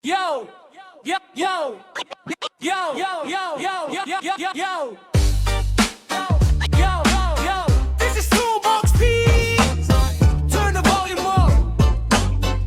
Yo, yo, yo, yo, yo, yo, yo, yo, yo, yo, yo, yo, yo, yo. This is Toolbox P. Turn the volume up.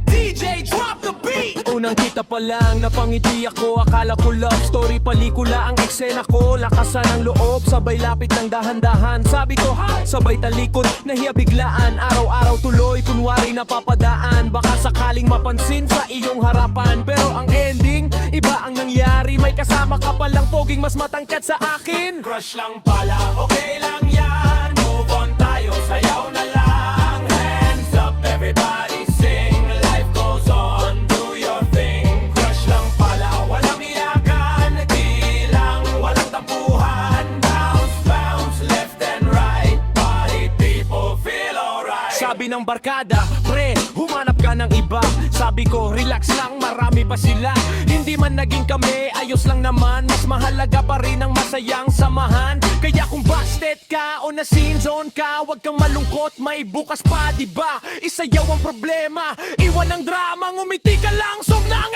DJ, drop the beat. Unang kita pa lang, napangiti ako. Akala ko love story, palikula ang eksena ko. Lakasan ang loob, sabay lapit ng dahan-dahan. Sabi ko, sabay talikod, nahiya biglaan. Araw-araw tuloy, kunwari napapadaan. Baka sakaling mapansin sa iyong harapan. Pero ang ending, iba ang nangyari. May kasama ka palang poging mas matangkad sa akin. Crush lang pala, okay lang yan. Move on tayo, sayaw na lang. Hands up, everybody sing. Life goes on, do your thing. Crush lang pala, walang iyakan. Di lang, walang tampuhan. Bounce, bounce, left and right. Party people feel alright. Sabi ng barkada, pre, humanap ka ng iba. Sabi ko, relax lang, marami pa sila. Hindi man naging kami, ayos lang naman. Mas mahalaga pa rin ang masayang samahan. Kaya kung busted ka o na scene zone ka, huwag kang malungkot, may bukas pa, diba? Isayaw ang problema, iwan ang drama, ngumiti ka lang, song na ang